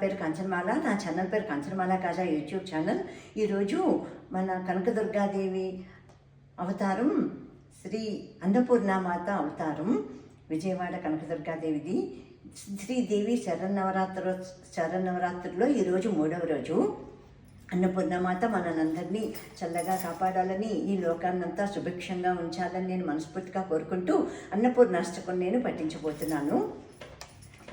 పేరు కంచనమాల. నా ఛానల్ పేరు కంచనమాల కాజా యూట్యూబ్ ఛానల్. ఈరోజు మన కనకదుర్గాదేవి అవతారం శ్రీ అన్నపూర్ణమాత అవతారం విజయవాడ కనకదుర్గాదేవిది. శ్రీదేవి శరన్నవరాత్రుల్లో ఈరోజు 3వ రోజు. అన్నపూర్ణమాత మనందరినీ చల్లగా కాపాడాలని, ఈ లోకాన్నంతా సుభిక్షంగా ఉంచాలని నేను మనస్ఫూర్తిగా కోరుకుంటూ అన్నపూర్ణాష్టకం నేను పఠించబోతున్నాను.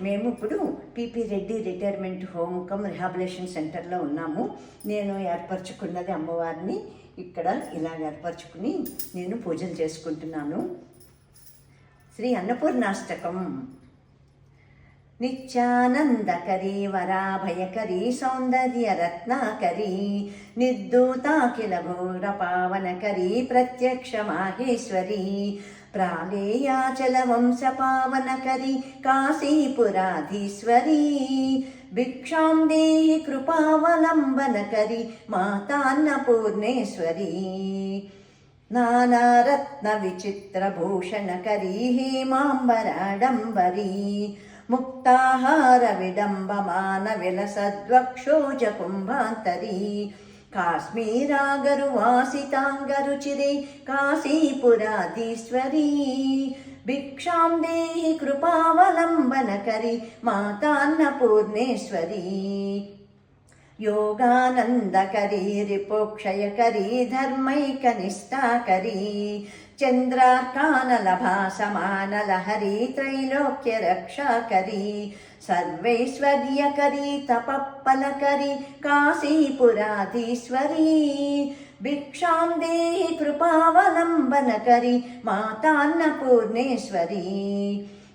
మేము ఇప్పుడు P P Reddy retirement home come rehabilitation సెంటర్లో ఉన్నాము. నేను ఏర్పరచుకున్నది అమ్మవారిని ఇక్కడ ఇలాగ ఏర్పరచుకుని నేను పూజలు చేసుకుంటున్నాను. శ్రీ అన్నపూర్ణాష్టకం. నిత్యానందకరీ వరాభయకరీ సౌందర్య రత్నాకరీ నిర్దూతాఖిల ఘోర పావనకరీ ప్రత్యక్ష మాహేశ్వరీ ప్రాళేయాచల వంశ పావనకరీ కాశీపురాధీశ్వరీ భిక్షాం దేహి కృపావలంబనకరీ మాతాన్నపూర్ణేశ్వరీ నానారత్న విచిత్రభూషణకరీ హేమాంబరాడంబరీ ముక్తాహార విడంబమాన విలసద్వక్షోజ కుంభాంతరీ కాశ్మీరాగరు వాసితాంగరుచిరే కాశీపురాధీశ్వరీ భిక్షాం దేహి కృపావలంబనకరీ మాతాన్నపూర్ణేశ్వరీ యోగానందకరీ రిపోక్షయకరీ ధర్మైకనిష్టాకరీ చంద్రార్కానలభాసమానలహరీ త్రైలోక్య రక్షాకరీ సర్వైశ్వర్యకరీ తపప్పలకరీ కాశీపురాధీశ్వరీ భిక్షాం దేహి కృపావలంబనకరీ మాతాన్నపూర్ణేశ్వరీ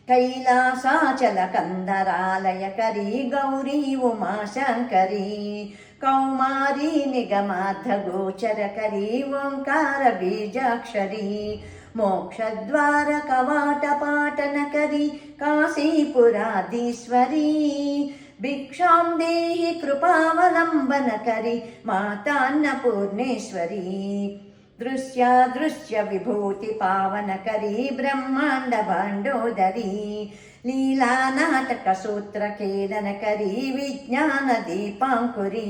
కైలాసాచల కందరాలయకరీ గౌరీ ఉమాశంకరీ కౌమారీ నిగమార్థగోచరకరీ ఓంకార బీజాక్షరీ మోక్షద్వార కవాటపాటనకరీ కాశీపురాధీశ్వరీ భిక్షాం దేహి కృపావలంబనకరీ మాతాన్నపూర్ణేశ్వరీ దృశ్యాదృశ్య విభూతి పావనకరీ బ్రహ్మాండ భాండోదరీ లీలా నాటక సూత్రకేలనకరీ విజ్ఞాన దీపాంకురీ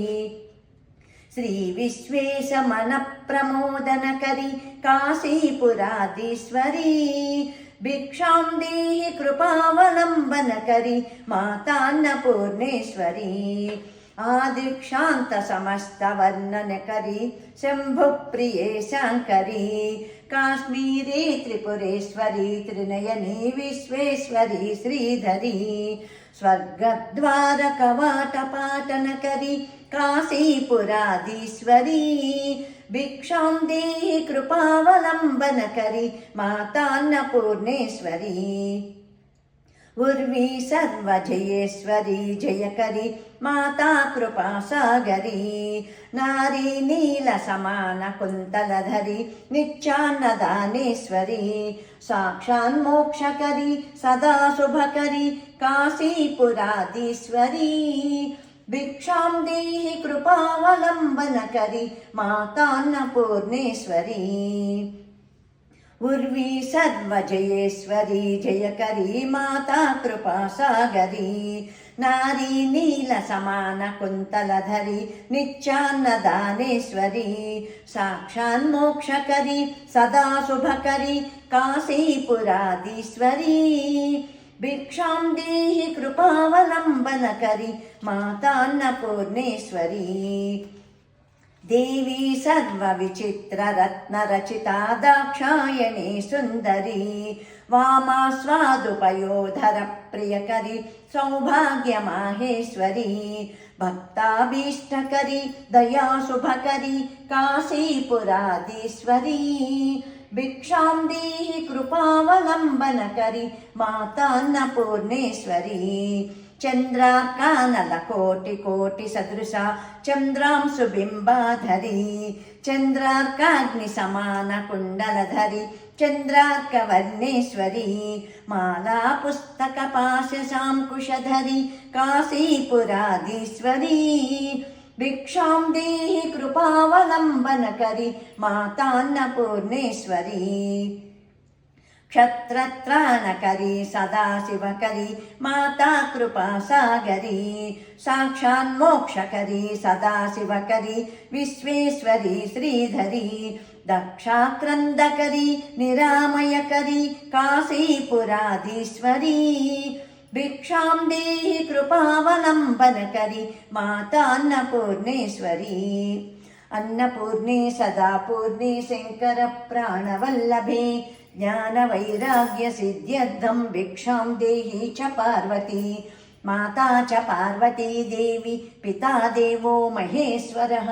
శ్రీ విశ్వేశమన ప్రమోదనకరీ కాశీపురాధీశ్వరీ భిక్షాం దేహి కృపావలంబనకరీ మాతాన్నపూర్ణేశ్వరీ ఆదిక్షాంత సమస్త వర్ణనకరీ శంభుప్రియే శాంకరీ కాశ్మీరీ త్రిపురేశ్వరీ త్రినయనీ విశ్వేశ్వరీ శ్రీధరీ స్వర్గద్వార కవాటపాటనకరీ కాశీపురాధీశ్వరీ భిక్షాం దేహి కృపావలంబనకరీ మాతాన్నపూర్ణేశ్వరీ ఉర్వీ సర్వజయేశ్వరీ జయకరీ మాతా కృపాసాగరీ నారీ నీల సమాన కుంతలధరీ నిత్యాన్నదానేశ్వరీ సాక్షాన్మోక్షకరీ సదా శుభకరీ కాశీపురాధీశ్వరీ భిక్షాం దేహి కృపావలంబనకరీ మాతాన్నపూర్ణేశ్వరీ ఉర్వీ సర్వజయేశ్వరీ జయకరీ మాతా కృపాసాగరీ నారీ నీల సమాన కుంతలధరీ నిత్యాన్నదానేశ్వరీ సాక్షాన్మోక్షకరీ సదా శుభకరీ కాశీపురాధీశ్వరీ భిక్షాం దేహి కృపావలంబనకరీ మాతాన్నపూర్ణేశ్వరీ దేవీ సర్వ విచిత్ర రత్న రచితా దాక్షాయణీ సుందరీ వామాస్వాదుపయోధర ప్రియకరీ సౌభాగ్య మాహేశ్వరీ భక్తాభీష్టకరీ దయాశుభకరీ కాశీపురాధీశ్వరీ భిక్షాం దేహి కృపావలంబనకరీ మాతాన్నపూర్ణేశ్వరీ చంద్రార్కానల కోటి కోటి సదృశ చంద్రాంశు బింబాధరీ చంద్రార్కాగ్ని సమాన కుండలధరీ చంద్రార్కవర్ణేశ్వరీ మాలా పుస్తక పాశశాంకుశధరీ కాశీపురాధీశ్వరీ భిక్షాం దేహి కృపావలంబనకరీ మాతాన్నపూర్ణేశ్వరీ क्षत्रत्राणकरी सदाशिवकरी माता कृपासागरी साक्षान्मोक्षकरी सदाशिवकरी विश्वेश्वरी श्रीधरी दक्षाक्रन्दकरी निरामयकरी काशीपुराधीश्वरी भिक्षां देहि कृपावलम्बनकरी मातान्नपूर्णेश्वरी अन्नपूर्णे सदापूर्णे शङ्करप्राणवल्लभे ज्ञानवैराग्यसिद्ध्यर्थं भिक्षां देहि च पार्वती माता च पार्वती देवी पिता देवो महेश्वरः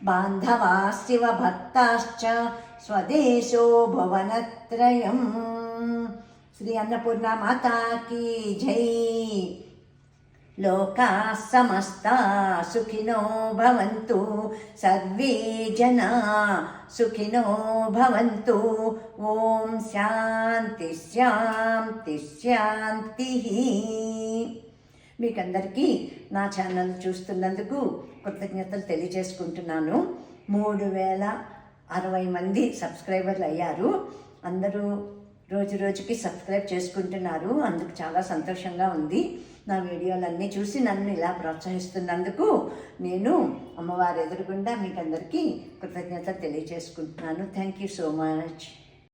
बान्धवा शिवभक्ताश्च स्वदेशो भुवनत्रयम्। श्री अन्नपूर्णा माता की जय। लोकाः समस्ताः सुखिनो भवन्तु सर्वे जना सुखिनो भवन्तु। ओम శాంతి శాంతి శాంతిః। మీకందరికీ నా ఛానల్ చూస్తున్నందుకు కృతజ్ఞతలు తెలియజేసుకుంటున్నాను। 3060 మంది సబ్స్క్రైబర్లు అయ్యారు। అందరూ రోజు రోజుకి సబ్స్క్రైబ్ చేసుకుంటున్నారు, అందుకు చాలా సంతోషంగా ఉంది। నా వీడియోలన్నీ చూసి నన్ను ఇలా ప్రోత్సహిస్తున్నందుకు నేను అమ్మవారి ఎదురుగుండా మీకందరికీ కృతజ్ఞతలు తెలియజేసుకుంటున్నాను। Thank you so much.